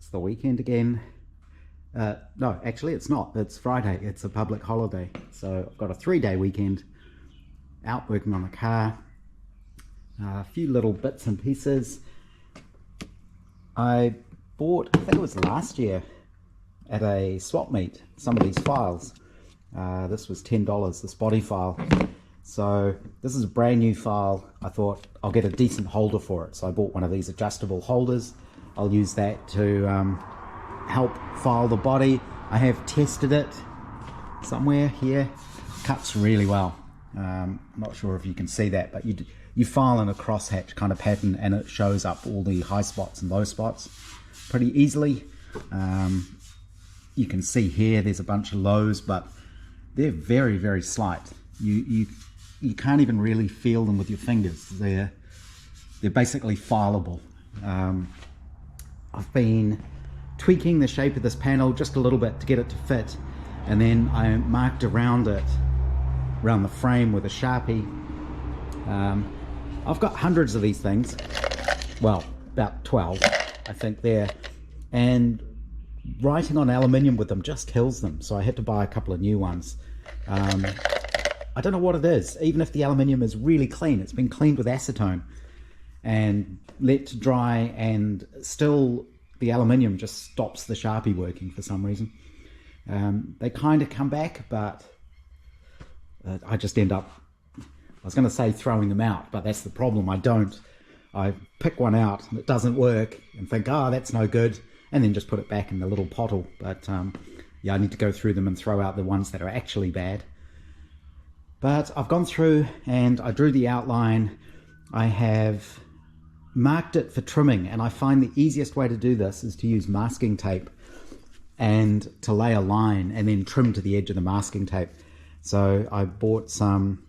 It's the weekend again. No, actually it's not. It's Friday. It's a public holiday. So I've got a 3-day weekend out working on the car. A few little bits and pieces. I bought, I think it was last year, at a swap meet, some of these files. This was $10, this body file. So this is a brand new file. I thought I'll get a decent holder for it. So I bought one of these adjustable holders. I'll use that to help file the body. I have tested it somewhere here. Cuts really well. I'm not sure if you can see that, but you file in a crosshatch kind of pattern and it shows up all the high spots and low spots pretty easily. You can see here there's a bunch of lows, but they're very, very slight. You can't even really feel them with your fingers. They're basically fileable. I've been tweaking the shape of this panel just a little bit to get it to fit, and then I marked around it, around the frame with a Sharpie. I've got hundreds of these things, well, about 12 I think there, and writing on aluminium with them just kills them, so I had to buy a couple of new ones. I don't know what it is. Even if the aluminium is really clean, it's been cleaned with acetone and let to dry, and still the aluminium just stops the Sharpie working for some reason. They kind of come back, but I just end up, I was going to say throwing them out, but that's the problem. I pick one out and it doesn't work and think, oh, that's no good, and then just put it back in the little pottle. But yeah, I need to go through them and throw out the ones that are actually bad. But I've gone through and I drew the outline. I have marked it for trimming, and I find the easiest way to do this is to use masking tape and to lay a line and then trim to the edge of the masking tape. So I bought some,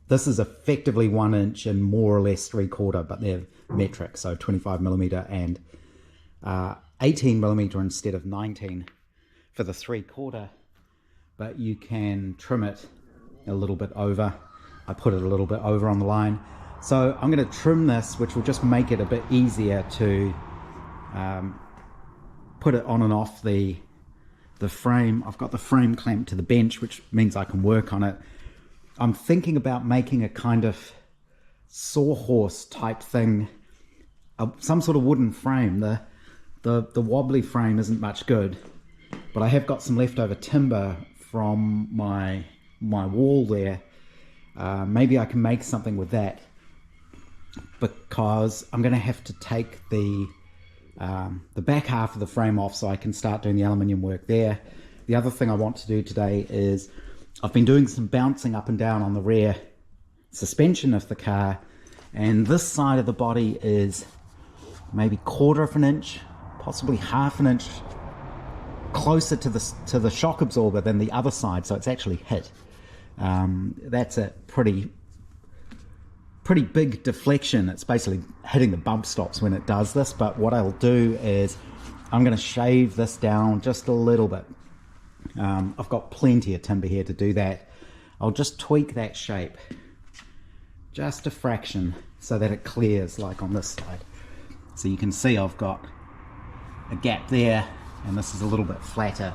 this is effectively 1 inch and more or less 3/4, but they're metric, so 25mm and 18mm instead of 19 for the 3/4. But you can trim it a little bit over. I put it a little bit over on the line. So I'm going to trim this, which will just make it a bit easier to put it on and off the frame. I've got the frame clamped to the bench, which means I can work on it. I'm thinking about making a kind of sawhorse type thing, some sort of wooden frame. The wobbly frame isn't much good, but I have got some leftover timber from my wall there. Maybe I can make something with that, because I'm going to have to take the back half of the frame off so I can start doing the aluminium work there. The other thing I want to do today is I've been doing some bouncing up and down on the rear suspension of the car, and this side of the body is maybe 1/4 of an inch, possibly 1/2 inch closer to the shock absorber than the other side, so it's actually hit. That's a pretty big deflection. It's basically hitting the bump stops when it does this. But what I'll do is I'm going to shave this down just a little bit. I've got plenty of timber here to do that. I'll just tweak that shape just a fraction so that it clears like on this side. So you can see I've got a gap there, and this is a little bit flatter,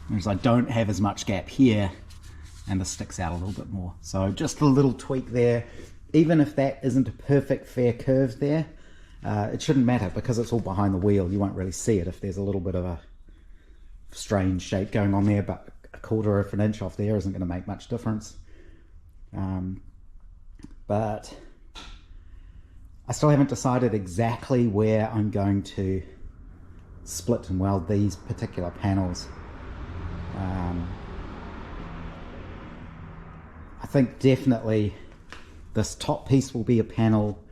whereas I don't have as much gap here, and this sticks out a little bit more. So just a little tweak there. Even if that isn't a perfect fair curve there, it shouldn't matter, because it's all behind the wheel. You won't really see it if there's a little bit of a strange shape going on there, but 1/4 of an inch off there isn't going to make much difference. But I still haven't decided exactly where I'm going to split and weld these particular panels. I think definitely this top piece will be a panel,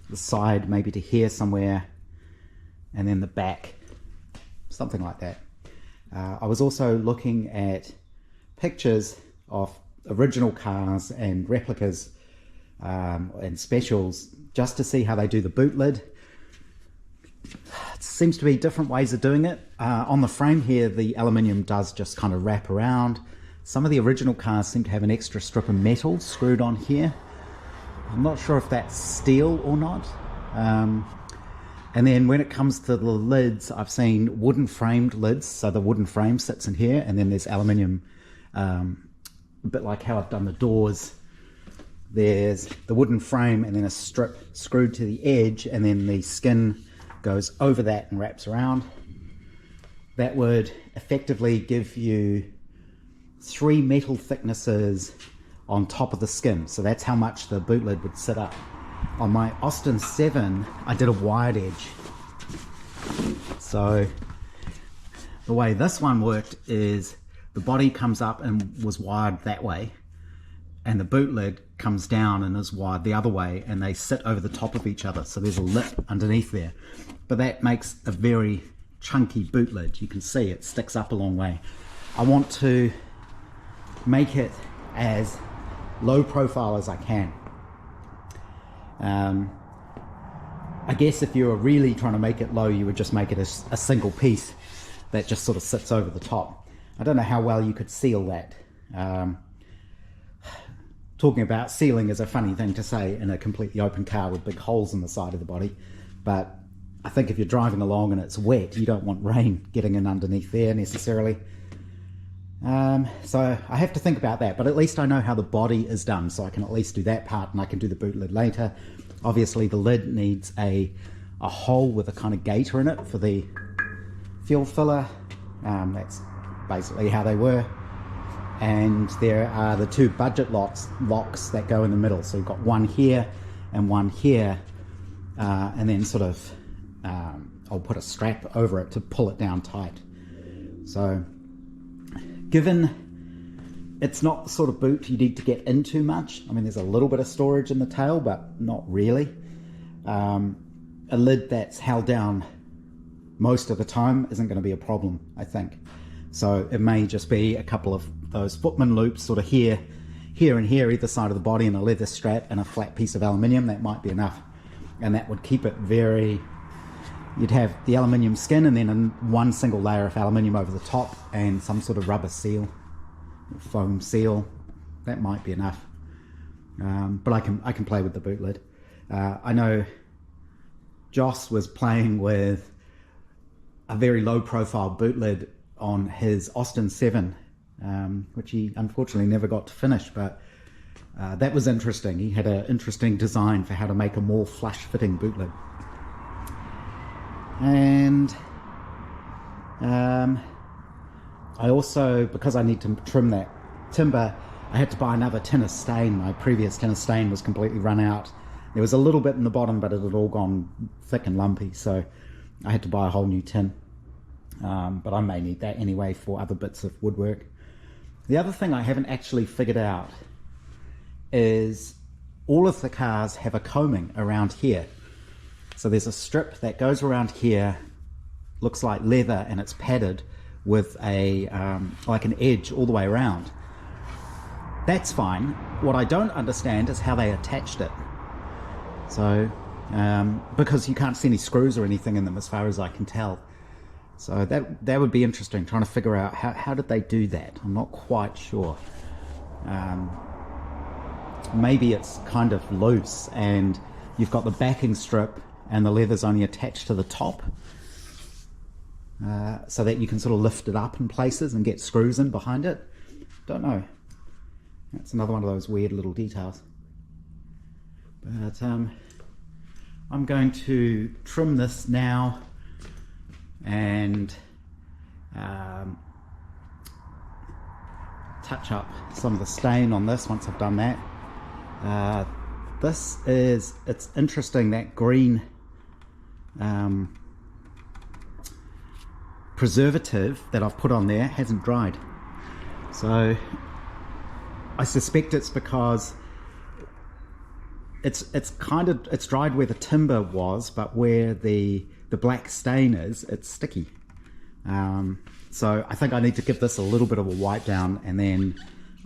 the side maybe to here somewhere, and then the back, something like that. I was also looking at pictures of original cars and replicas and specials, just to see how they do the boot lid. It seems to be different ways of doing it. On the frame here, the aluminium does just kind of wrap around. Some of the original cars seem to have an extra strip of metal screwed on here. I'm not sure if that's steel or not. And then when it comes to the lids, I've seen wooden framed lids. So the wooden frame sits in here, and then there's aluminium, a bit like how I've done the doors. There's the wooden frame and then a strip screwed to the edge, and then the skin goes over that and wraps around. That would effectively give you 3 metal thicknesses on top of the skin. So that's how much the boot lid would sit up. On my Austin 7, I did a wide edge. So the way this one worked is the body comes up and was wired that way, and the boot lid comes down and is wired the other way, and they sit over the top of each other. So there's a lip underneath there. But that makes a very chunky boot lid. You can see it sticks up a long way. I want to make it as low profile as I can. I guess if you were really trying to make it low, you would just make it a single piece that just sort of sits over the top. I don't know how well you could seal that. Talking about sealing is a funny thing to say in a completely open car with big holes in the side of the body, but I think if you're driving along and it's wet, you don't want rain getting in underneath there necessarily. So I have to think about that, but at least I know how the body is done, so I can at least do that part, and I can do the boot lid later. Obviously the lid needs a hole with a kind of gaiter in it for the fuel filler. That's basically how they were. And there are the 2 budget locks that go in the middle. So you've got one here and one here, and then sort of I'll put a strap over it to pull it down tight. So given it's not the sort of boot you need to get into much, I mean there's a little bit of storage in the tail, but not really. A lid that's held down most of the time isn't going to be a problem, I think. So it may just be a couple of those footman loops sort of here and here, either side of the body, and a leather strap and a flat piece of aluminium. That might be enough, and that would keep it very... You'd have the aluminium skin and then one single layer of aluminium over the top and some sort of rubber seal, foam seal. That might be enough. But I can play with the boot lid. I know Joss was playing with a very low profile boot lid on his Austin 7, which he unfortunately never got to finish, but that was interesting. He had an interesting design for how to make a more flush fitting boot lid. And I also, because I need to trim that timber, I had to buy another tin of stain. My previous tin of stain was completely run out. There was a little bit in the bottom, but it had all gone thick and lumpy, so I had to buy a whole new tin. But I may need that anyway for other bits of woodwork. The other thing I haven't actually figured out is all of the cars have a coaming around here. So there's a strip that goes around here, looks like leather, and it's padded with a like an edge all the way around. That's fine. What I don't understand is how they attached it. So because you can't see any screws or anything in them as far as I can tell. So that would be interesting, trying to figure out how did they do that. I'm not quite sure. Maybe it's kind of loose and you've got the backing strip and the leather's only attached to the top, so that you can sort of lift it up in places and get screws in behind it. Don't know. That's another one of those weird little details. But I'm going to trim this now and touch up some of the stain on this once I've done that. It's interesting, that green preservative that I've put on there hasn't dried. So I suspect it's because it's dried where the timber was, but where the black stain is, it's sticky. So I think I need to give this a little bit of a wipe down, and then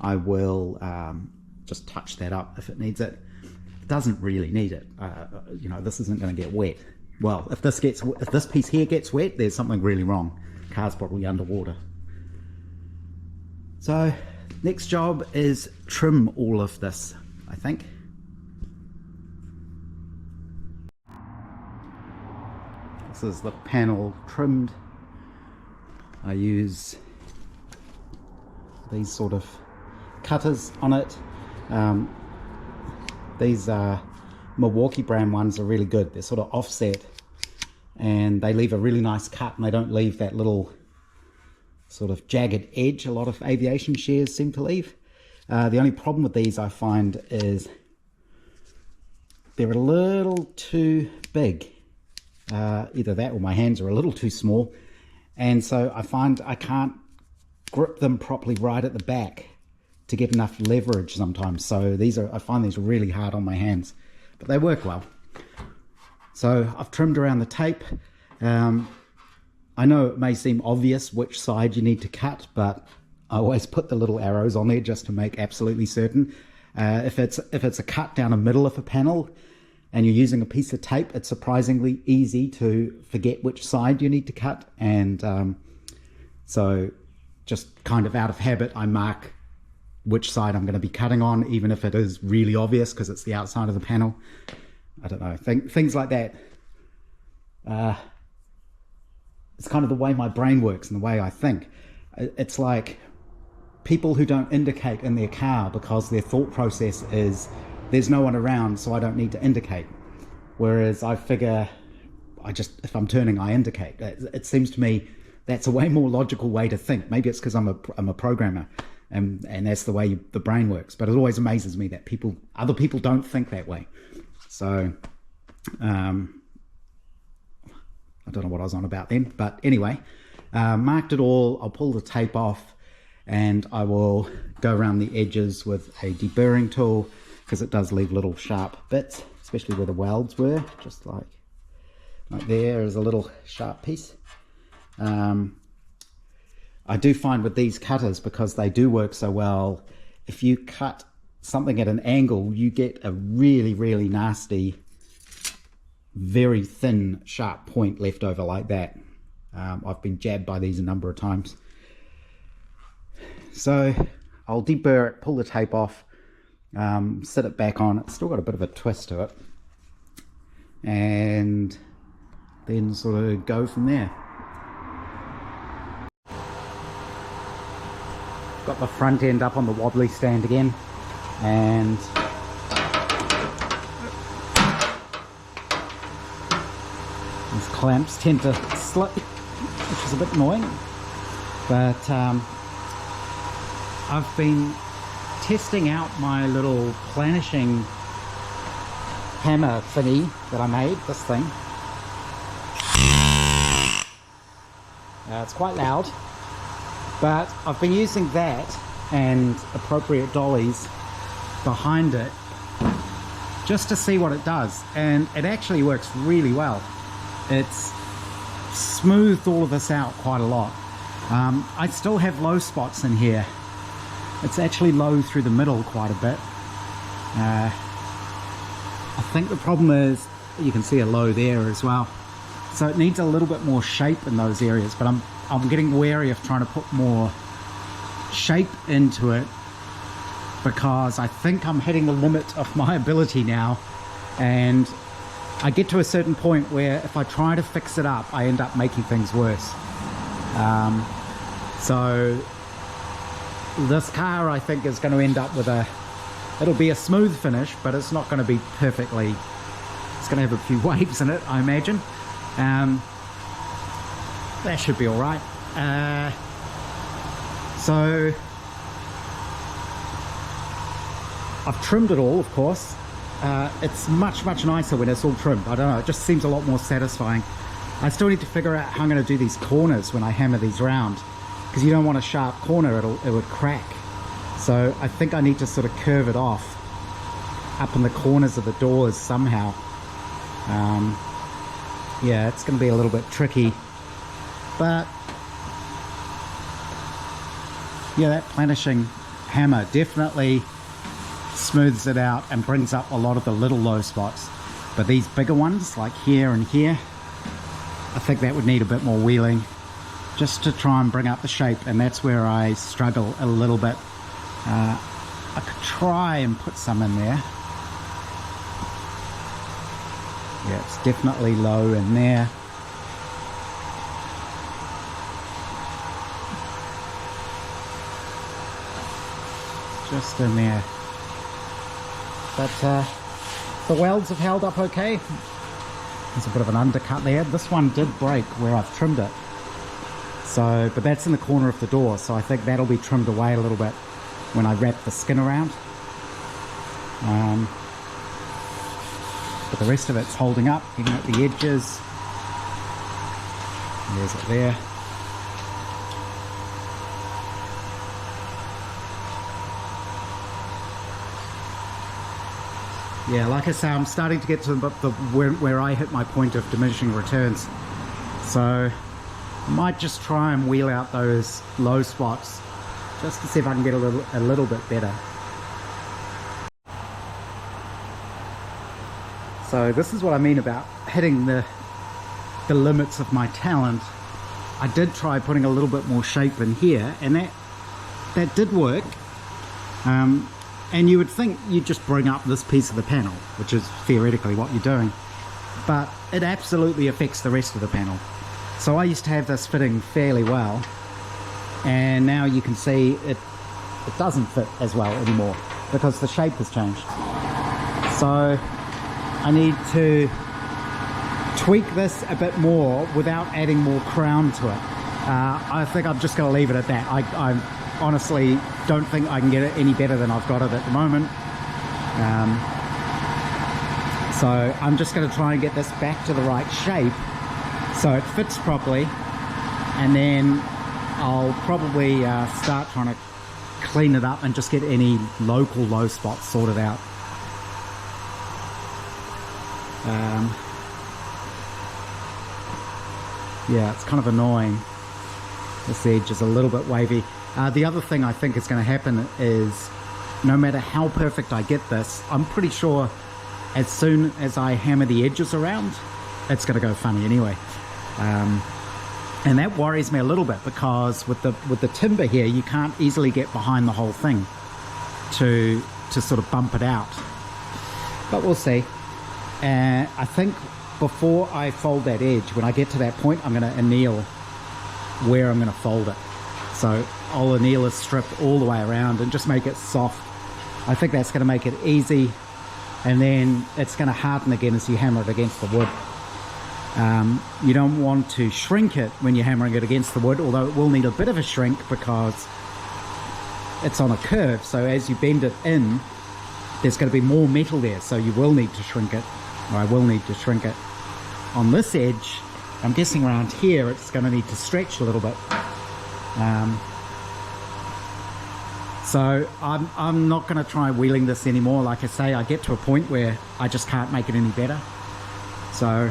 I will just touch that up if it needs it. It doesn't really need it. You know, this isn't going to get wet. Well, if this piece here gets wet, there's something really wrong. Car's probably underwater. So next job is trim all of this, I think. This is the panel trimmed. I use these sort of cutters on it. These Milwaukee brand ones are really good. They're sort of offset and they leave a really nice cut, and they don't leave that little sort of jagged edge a lot of aviation shears seem to leave. The only problem with these, I find, is they're a little too big. Either that or my hands are a little too small, and so I find I can't grip them properly right at the back to get enough leverage sometimes. So I find these really hard on my hands, but they work well. So I've trimmed around the tape. I know it may seem obvious which side you need to cut, but I always put the little arrows on there just to make absolutely certain. If it's a cut down the middle of a panel and you're using a piece of tape, it's surprisingly easy to forget which side you need to cut. And so just kind of out of habit, I mark which side I'm going to be cutting on, even if it is really obvious because it's the outside of the panel. I don't know, things like that. It's kind of the way my brain works and the way I think. It's like people who don't indicate in their car because their thought process is there's no one around, so I don't need to indicate. Whereas I figure if I'm turning, I indicate. It seems to me that's a way more logical way to think. Maybe it's because I'm a programmer and that's the way the brain works. But it always amazes me that other people don't think that way. So I don't know what I was on about then, but anyway, marked it all. I'll pull the tape off and I will go around the edges with a deburring tool because it does leave little sharp bits, especially where the welds were, just like there is a little sharp piece. I do find with these cutters, because they do work so well, if you cut something at an angle, you get a really, really nasty, very thin, sharp point left over like that. I've been jabbed by these a number of times. So I'll deburr it, pull the tape off, sit it back on. It's still got a bit of a twist to it. And then sort of go from there. Got the front end up on the wobbly stand again, and these clamps tend to slip, which is a bit annoying. But I've been testing out my little planishing hammer thingy that I made, this thing. It's quite loud, but I've been using that and appropriate dollies behind it just to see what it does, and it actually works really well. It's smoothed all of this out quite a lot. I still have low spots in here. It's actually low through the middle quite a bit. I think the problem is you can see a low there as well, so it needs a little bit more shape in those areas, but I'm getting wary of trying to put more shape into it because I think I'm hitting the limit of my ability now, and I get to a certain point where if I try to fix it up, I end up making things worse. So this car, I think, is going to end up with it'll be a smooth finish, but it's not going to be perfectly, it's going to have a few waves in it, I imagine. That should be all right. So I've trimmed it all, of course. It's much nicer when it's all trimmed. I don't know, it just seems a lot more satisfying. I still need to figure out how I'm going to do these corners when I hammer these round, because you don't want a sharp corner, it would crack. So I think I need to sort of curve it off up in the corners of the doors somehow. Yeah, it's going to be a little bit tricky, but yeah, that planishing hammer definitely smooths it out and brings up a lot of the little low spots. But these bigger ones, like here and here, I think that would need a bit more wheeling just to try and bring up the shape, and that's where I struggle a little bit. I could try and put some in there. Yeah, it's definitely low in there. just in there. But the welds have held up okay. There's a bit of an undercut there. This one did break where I've trimmed it. So, but that's in the corner of the door, so I think that'll be trimmed away a little bit when I wrap the skin around. But the rest of it's holding up, even at the edges. There's it there. Yeah, like I say, I'm starting to get to where I hit my point of diminishing returns. So I might just try and wheel out those low spots just to see if I can get a little bit better. So this is what I mean about hitting the limits of my talent. I did try putting a little bit more shape in here, and that did work. And you would think you'd just bring up this piece of the panel, which is theoretically what you're doing, but it absolutely affects the rest of the panel. So I used to have this fitting fairly well, and now you can see it doesn't fit as well anymore because the shape has changed. So I need to tweak this a bit more without adding more crown to it. I think I'm just going to leave it at that. I honestly don't think I can get it any better than I've got it at the moment. So I'm just going to try and get this back to the right shape so it fits properly, and then I'll probably start trying to clean it up and just get any local low spots sorted out. Yeah, it's kind of annoying. This edge is a little bit wavy. The other thing I think is going to happen is no matter how perfect I get this, I'm pretty sure as soon as I hammer the edges around, it's going to go funny anyway. And that worries me a little bit because with the timber here, you can't easily get behind the whole thing to sort of bump it out. But we'll see. I think before I fold that edge, when I get to that point, I'm going to anneal where I'm going to fold it. So I'll anneal a strip all the way around and just make it soft. I think that's going to make it easy, and then it's going to harden again as you hammer it against the wood. You don't want to shrink it when you're hammering it against the wood, although it will need a bit of a shrink because it's on a curve. So as you bend it in, there's going to be more metal there, so you will need to shrink it, or I will need to shrink it. On this edge, I'm guessing around here it's going to need to stretch a little bit. So I'm not going to try wheeling this anymore. Like I say, I get to a point where I just can't make it any better. So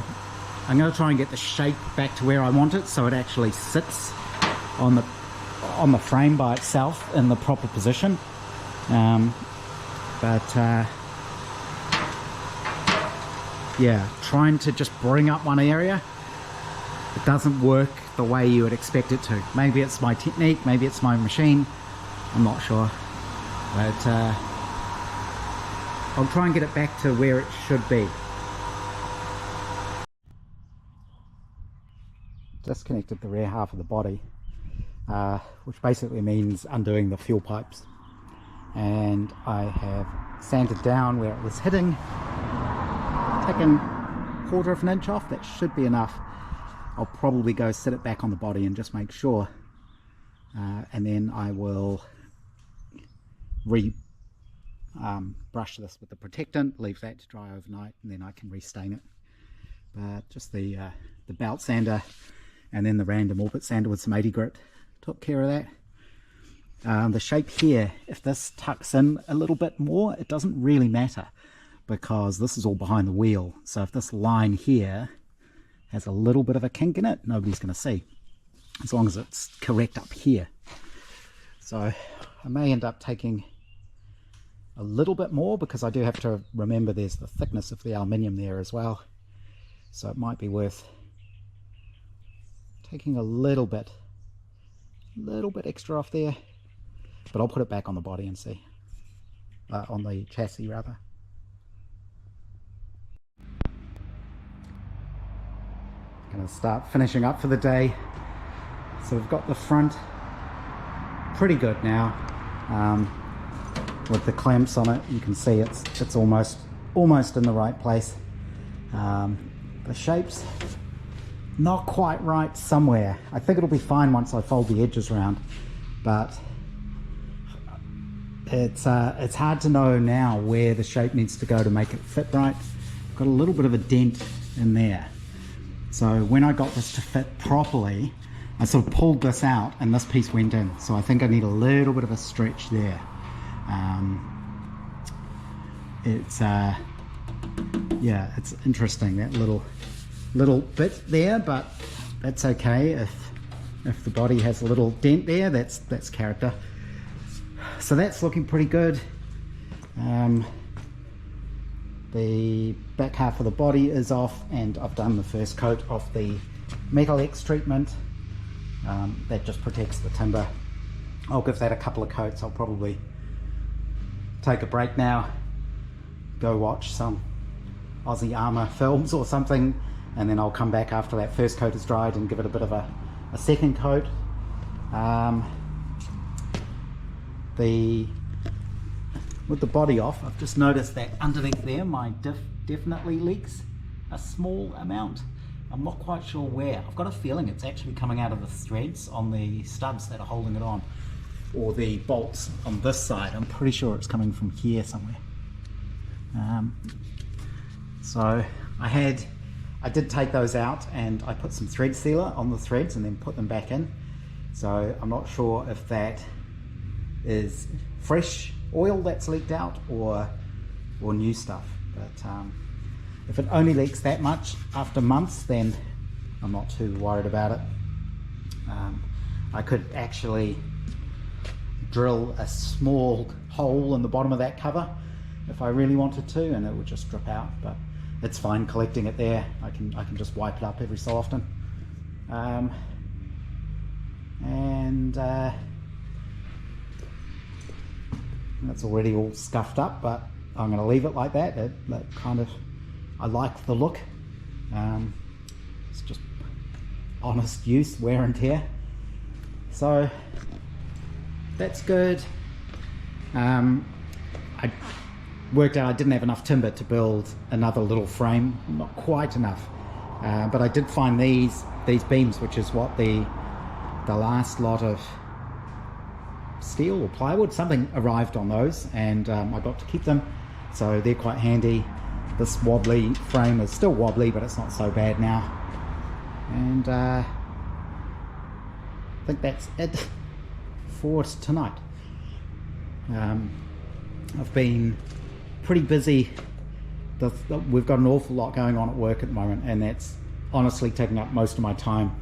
I'm going to try and get the shape back to where I want it, so it actually sits on the frame by itself in the proper position. Yeah, trying to just bring up one area, it doesn't work the way you would expect it to. Maybe it's my technique, maybe it's my machine, I'm not sure, but I'll try and get it back to where it should be. Disconnected the rear half of the body, which basically means undoing the fuel pipes, and I have sanded down where it was hitting, taken 1/4 of an inch off. That should be enough. I'll probably go sit it back on the body and just make sure, and then I will brush this with the protectant, leave that to dry overnight, and then I can restain it. But just the belt sander and then the random orbit sander with some 80 grit took care of that. The shape here, if this tucks in a little bit more, it doesn't really matter because this is all behind the wheel. So if this line here has a little bit of a kink in it, nobody's going to see, as long as it's correct up here. So I may end up taking a little bit more because I do have to remember there's the thickness of the aluminium there as well. So it might be worth taking a little bit extra off there, but I'll put it back on the body and see, on the chassis rather. Gonna start finishing up for the day. So we've got the front pretty good now. with the clamps on it. You can see it's almost in the right place. The shape's not quite right somewhere. I think it'll be fine once I fold the edges around, but it's hard to know now where the shape needs to go to make it fit right. Got a little bit of a dent in there. So when I got this to fit properly, I sort of pulled this out and this piece went in. So I think I need a little bit of a stretch there. Yeah, it's interesting, that little bit there, but that's okay. If the body has a little dent there, that's character. So that's looking pretty good. The back half of the body is off, and I've done the first coat of the Metal X treatment. That just protects the timber. I'll give that a couple of coats. I'll probably take a break now, go watch some Aussie Armour films or something, and then I'll come back after that first coat is dried and give it a bit of a second coat. With the body off, I've just noticed that underneath there my diff definitely leaks a small amount. I'm not quite sure where. I've got a feeling it's actually coming out of the threads on the studs that are holding it on, or the bolts on this side. I'm pretty sure it's coming from here somewhere. So I did take those out and I put some thread sealer on the threads and then put them back in. So I'm not sure if that is fresh oil that's leaked out or new stuff, but if it only leaks that much after months, then I'm not too worried about it. I could actually drill a small hole in the bottom of that cover if I really wanted to, and it would just drip out, but it's fine collecting it there. I can just wipe it up every so often. That's already all scuffed up, but I'm going to leave it like that. That kind of, I like the look. It's just honest use, wear and tear. So that's good. I worked out I didn't have enough timber to build another little frame, not quite enough. But I did find these beams, which is what the last lot of steel or plywood, something arrived on those, and I got to keep them, so they're quite handy. This wobbly frame is still wobbly, but it's not so bad now. And I think that's it for tonight. I've been pretty busy. We've got an awful lot going on at work at the moment, and that's honestly taking up most of my time.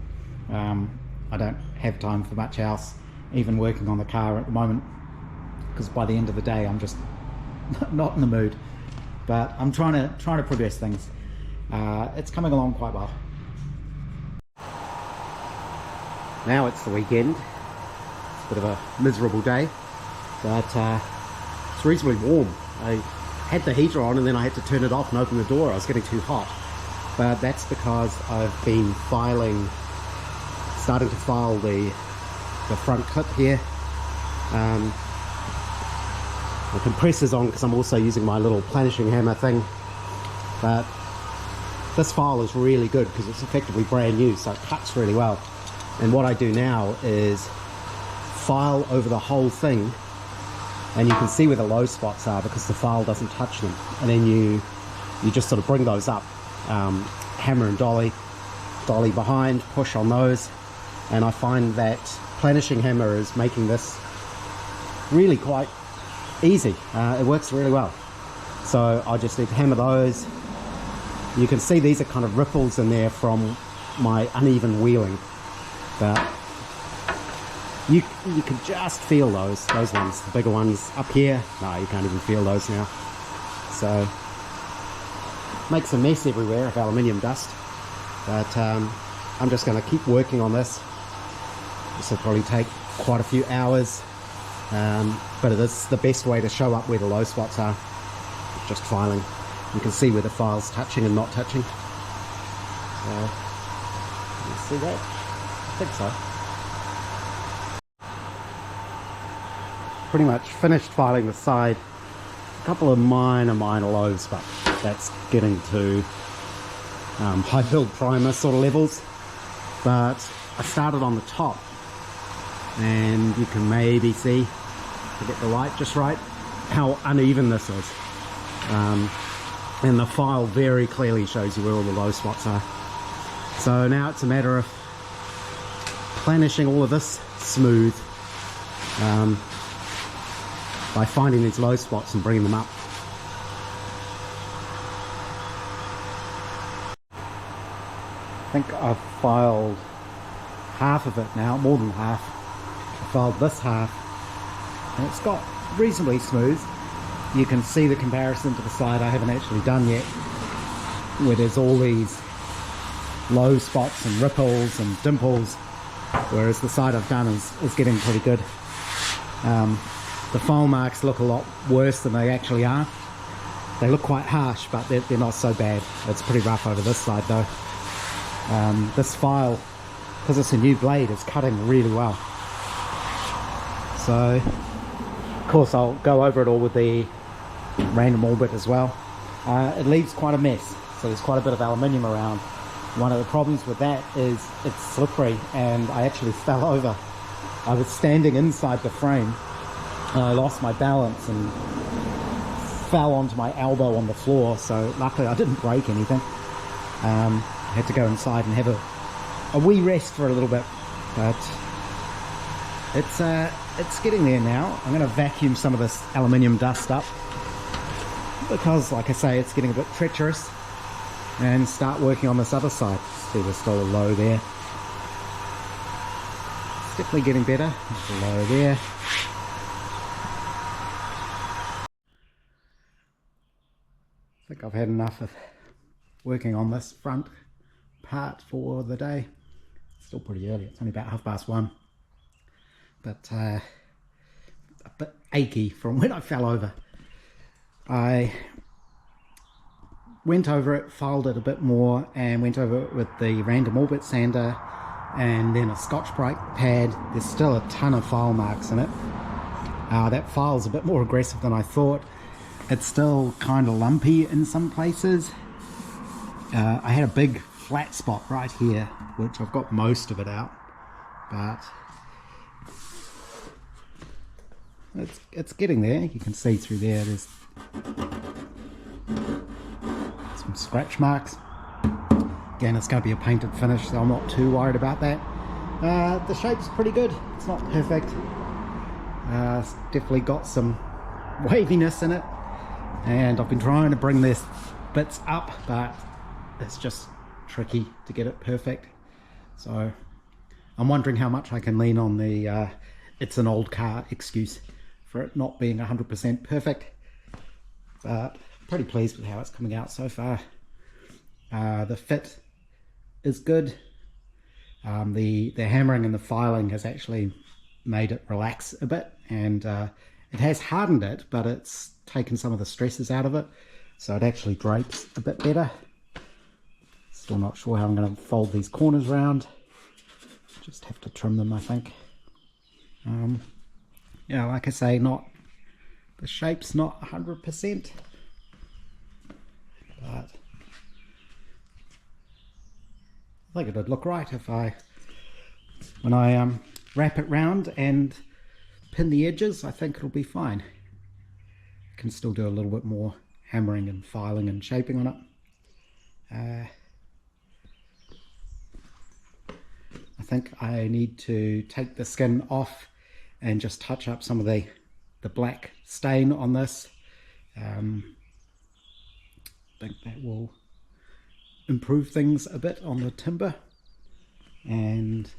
I don't have time for much else, even working on the car at the moment, because by the end of the day I'm just not in the mood. But I'm trying to progress things. It's coming along quite well. Now it's the weekend. It's a bit of a miserable day, but it's reasonably warm. I had the heater on and then I had to turn it off and open the door. I was getting too hot, but that's because I've been starting to file the front clip here. The compressor's on because I'm also using my little planishing hammer thing, but this file is really good because it's effectively brand new, so it cuts really well. And what I do now is file over the whole thing, and you can see where the low spots are because the file doesn't touch them, and then you just sort of bring those up, hammer and dolly behind, push on those, and I find that planishing hammer is making this really quite easy. It works really well, so I just need to hammer those. You can see these are kind of ripples in there from my uneven wheeling, but you can just feel those ones, the bigger ones up here. No, you can't even feel those now. So makes a mess everywhere of aluminium dust, but I'm just going to keep working on this. This will probably take quite a few hours, but it is the best way to show up where the low spots are, just filing. You can see where the file's touching and not touching. So, you see that? I think so. pretty much finished filing the side. A couple of minor lows, but that's getting to high build primer sort of levels. But I started on the top, and you can maybe see, to get the light just right, how uneven this is. And the file very clearly shows you where all the low spots are. So now it's a matter of planishing all of this smooth by finding these low spots and bringing them up. I think I've filed half of it now, more than half. I filed this half, and it's got reasonably smooth. You can see the comparison to the side I haven't actually done yet, where there's all these low spots and ripples and dimples, whereas the side I've done is getting pretty good. The file marks look a lot worse than they actually are. They look quite harsh, but they're not so bad. It's pretty rough over this side though. This file, because it's a new blade, is cutting really well. So, of course, I'll go over it all with the random orbit as well. It leaves quite a mess, so there's quite a bit of aluminium around. One of the problems with that is it's slippery, and I actually fell over. I was standing inside the frame, and I lost my balance and fell onto my elbow on the floor, so luckily I didn't break anything. I had to go inside and have a wee rest for a little bit, but it's getting there now. I'm going to vacuum some of this aluminium dust up, because like I say, it's getting a bit treacherous, and start working on this other side. See, there's still a low there. It's definitely getting better. There's a low there. I think I've had enough of working on this front part for the day. It's still pretty early, it's only about 1:30, but a bit achy from when I fell over. I went over it, filed it a bit more, and went over it with the random orbit sander and then a Scotch-Brite pad. There's still a ton of file marks in it. That file's a bit more aggressive than I thought. It's still kind of lumpy in some places. I had a big flat spot right here, which I've got most of it out, but it's getting there. You can see through there, there's some scratch marks. Again, it's going to be a painted finish, so I'm not too worried about that. The shape's pretty good. It's not perfect. It's definitely got some waviness in it, and I've been trying to bring these bits up, but it's just tricky to get it perfect. So I'm wondering how much I can lean on the it's an old car excuse for it not being 100% perfect, but pretty pleased with how it's coming out so far. The fit is good. The hammering and the filing has actually made it relax a bit, and it has hardened it, but it's taken some of the stresses out of it, so it actually drapes a bit better. Still not sure how I'm going to fold these corners round. Just have to trim them, I think. Yeah, like I say, the shape's not 100%, but I think it'd look right when I wrap it round and pin the edges. I think it'll be fine. Can still do a little bit more hammering and filing and shaping on it. I think I need to take the skin off and just touch up some of the black stain on this. I think that will improve things a bit on the timber. And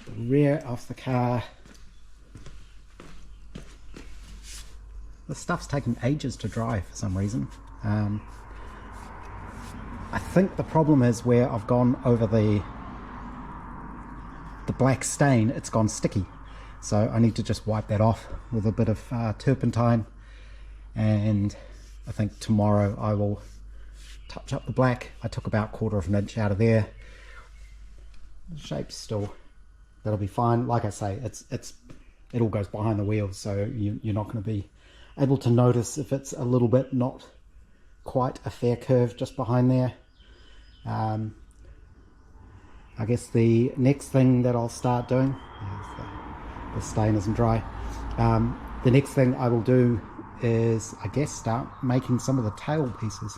the rear of the car, the stuff's taking ages to dry for some reason. I think the problem is where I've gone over the black stain, it's gone sticky, so I need to just wipe that off with a bit of turpentine, and I think tomorrow I will touch up the black. I took about 1/4 of an inch out of there. The shape's still, that'll be fine. Like I say, it's it all goes behind the wheels, so you're not going to be able to notice if it's a little bit not quite a fair curve just behind there. I guess the next thing that I'll start doing, the stain isn't dry, the next thing I will do is, I guess, start making some of the tail pieces.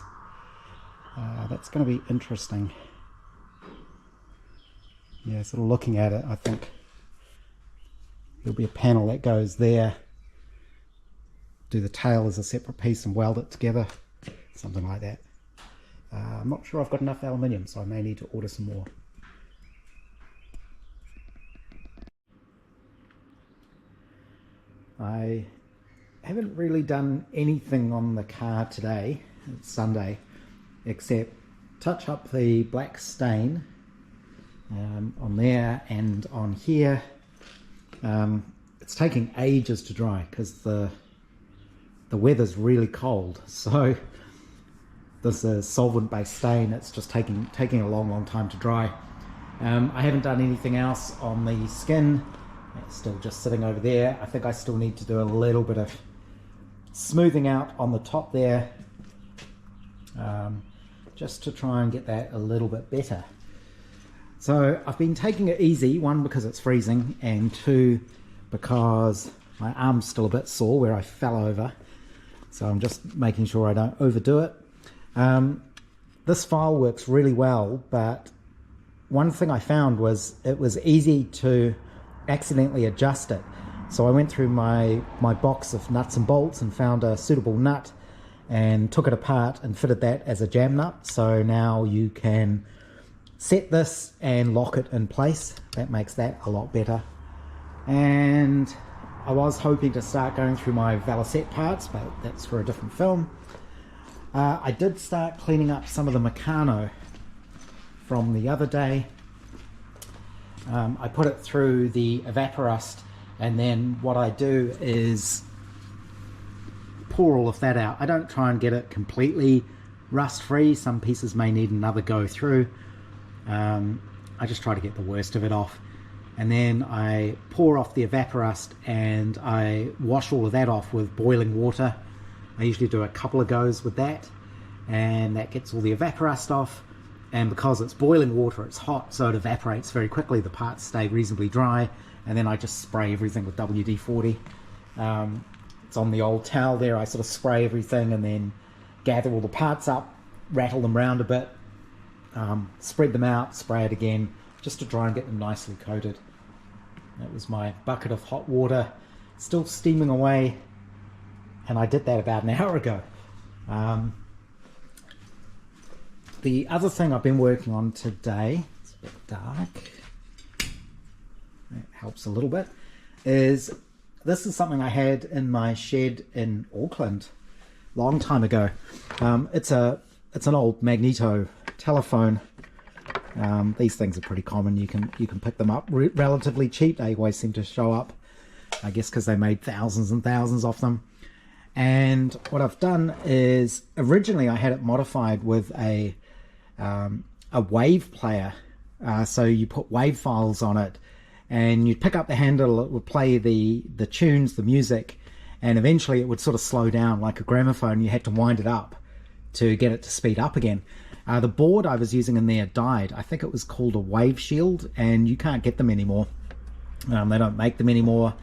That's going to be interesting. Yeah, sort of looking at it, I think there'll be a panel that goes there, do the tail as a separate piece and weld it together, something like that. I'm not sure I've got enough aluminium, so I may need to order some more. I haven't really done anything on the car today, it's Sunday, except touch up the black stain on there and on here. It's taking ages to dry because the weather's really cold, so this is solvent-based stain. It's just taking a long time to dry. I haven't done anything else on the skin. It's still just sitting over there. I think I still need to do a little bit of smoothing out on the top there, just to try and get that a little bit better. So I've been taking it easy, one because it's freezing, and two because my arm's still a bit sore where I fell over. So I'm just making sure I don't overdo it. This file works really well, but one thing I found was it was easy to accidentally adjust it. So I went through my box of nuts and bolts and found a suitable nut and took it apart and fitted that as a jam nut. So now you can set this and lock it in place. That makes that a lot better. And I was hoping to start going through my Valicette parts, but that's for a different film. I did start cleaning up some of the Meccano from the other day. I put it through the evaporust, and then what I do is pour all of that out. I don't try and get it completely rust free. Some pieces may need another go through. I just try to get the worst of it off, and then I pour off the evaporust and I wash all of that off with boiling water. I usually do a couple of goes with that, and that gets all the evaporust off. And because it's boiling water, it's hot, so it evaporates very quickly. The parts stay reasonably dry, and then I just spray everything with WD-40. It's on the old towel there. I sort of spray everything and then gather all the parts up, rattle them around a bit, spread them out, spray it again, just to try and get them nicely coated. That was my bucket of hot water, still steaming away, and I did that about an hour ago. The other thing I've been working on today, it's a bit dark, that helps a little bit, is this is something I had in my shed in Auckland a long time ago. It's an old magneto telephone. These things are pretty common. You can pick them up relatively cheap. They always seem to show up, I guess because they made thousands and thousands of them. And what I've done is, originally I had it modified with a wave player. So you put wave files on it, and you'd pick up the handle, it would play the tunes, the music, and eventually it would sort of slow down like a gramophone. You had to wind it up to get it to speed up again. The board I was using in there died. I think it was called a Wave Shield, and you can't get them anymore. They don't make them anymore.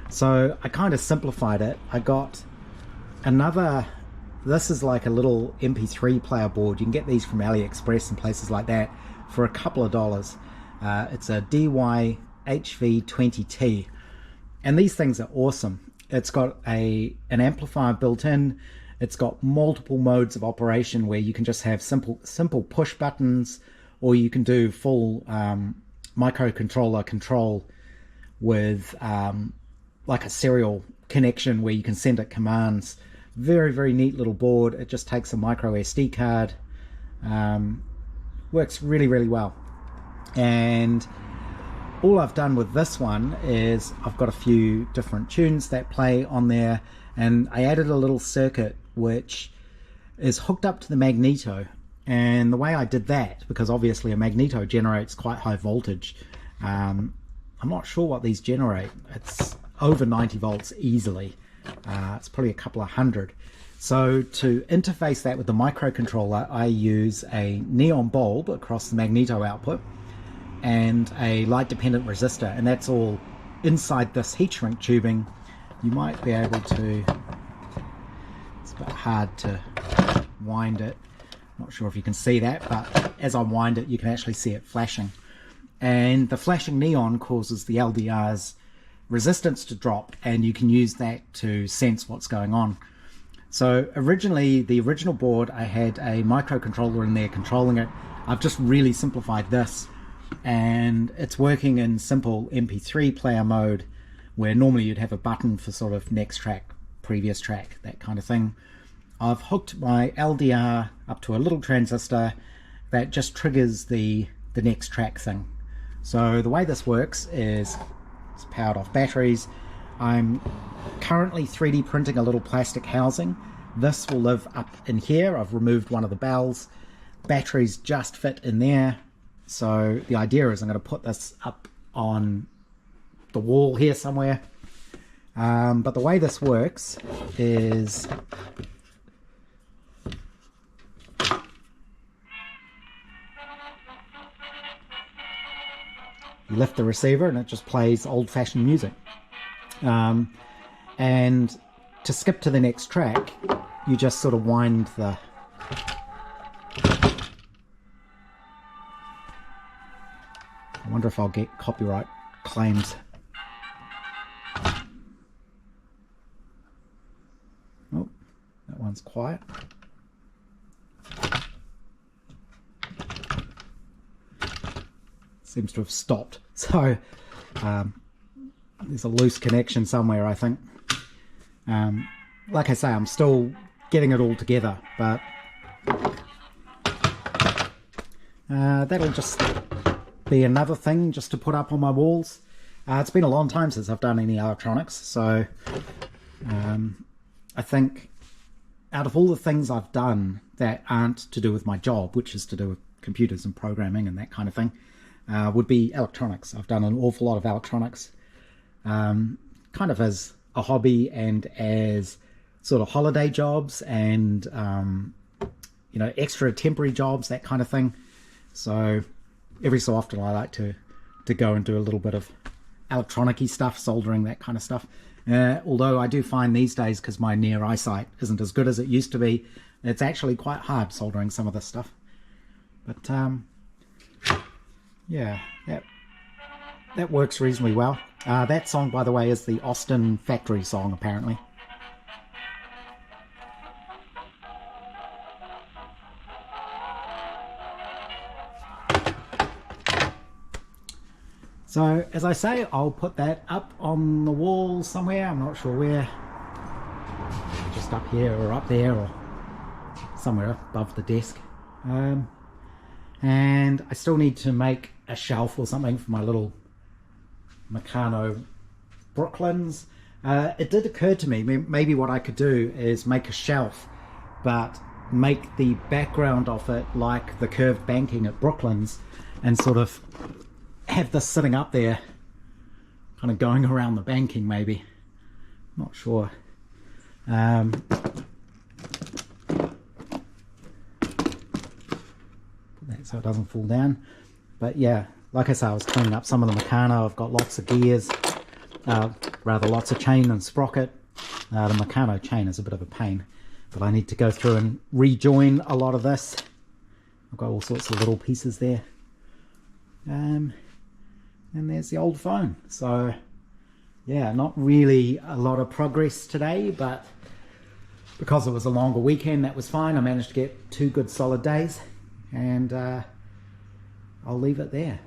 So I kind of simplified it. I got another, this is like a little MP3 player board. You can get these from AliExpress and places like that for a couple of dollars. It's a DY-HV20T, and these things are awesome. It's got an amplifier built in. It's got multiple modes of operation where you can just have simple push buttons, or you can do full microcontroller control with like a serial connection where you can send it commands. Very neat little board. It just takes a micro SD card. Works really well. And all I've done with this one is I've got a few different tunes that play on there, and I added a little circuit which is hooked up to the magneto. And the way I did that, because obviously a magneto generates quite high voltage, I'm not sure what these generate. It's over 90 volts easily. It's probably a couple of hundred. So to interface that with the microcontroller, I use a neon bulb across the magneto output and a light dependent resistor, and that's all inside this heat shrink tubing. You might be able to, it's a bit hard to wind it, not sure if you can see that, but as I wind it you can actually see it flashing, and the flashing neon causes the LDR's resistance to drop, and you can use that to sense what's going on. So originally, the original board, I had a microcontroller in there controlling it. I've just really simplified this, and it's working in simple MP3 player mode, where normally you'd have a button for sort of next track, previous track, that kind of thing. I've hooked my LDR up to a little transistor that just triggers the next track thing. So the way this works is it's powered off batteries. I'm currently 3D printing a little plastic housing. This will live up in here. I've removed one of the bells. Batteries just fit in there. So the idea is I'm going to put this up on the wall here somewhere. But the way this works is you lift the receiver and it just plays old-fashioned music. And to skip to the next track, you just sort of wind the I wonder if I'll get copyright claims. Oh, that one's quiet. Seems to have stopped. So there's a loose connection somewhere, I think. Like I say, I'm still getting it all together, but that'll just be another thing just to put up on my walls. It's been a long time since I've done any electronics, so I think out of all the things I've done that aren't to do with my job, which is to do with computers and programming and that kind of thing, would be electronics. I've done an awful lot of electronics, kind of as a hobby and as sort of holiday jobs and you know, extra temporary jobs, that kind of thing. So every so often I like to go and do a little bit of electronic-y stuff, soldering, that kind of stuff. Although I do find these days, because my near eyesight isn't as good as it used to be, it's actually quite hard soldering some of this stuff. But yeah, that works reasonably well. That song, by the way, is the Austin Factory song, apparently. So, as I say, I'll put that up on the wall somewhere. I'm not sure where. Maybe just up here or up there or somewhere above the desk. And I still need to make a shelf or something for my little Meccano Brooklands. It did occur to me, maybe what I could do is make a shelf, but make the background of it like the curved banking at Brooklands, and sort of have this sitting up there, kind of going around the banking maybe. Not sure. Put that so it doesn't fall down. But yeah, like I say, I was cleaning up some of the Meccano. I've got lots of gears, rather lots of chain and sprocket. The Meccano chain is a bit of a pain, but I need to go through and rejoin a lot of this. I've got all sorts of little pieces there. And there's the old phone. So yeah, not really a lot of progress today, but because it was a longer weekend, that was fine. I managed to get 2 good solid days, and I'll leave it there.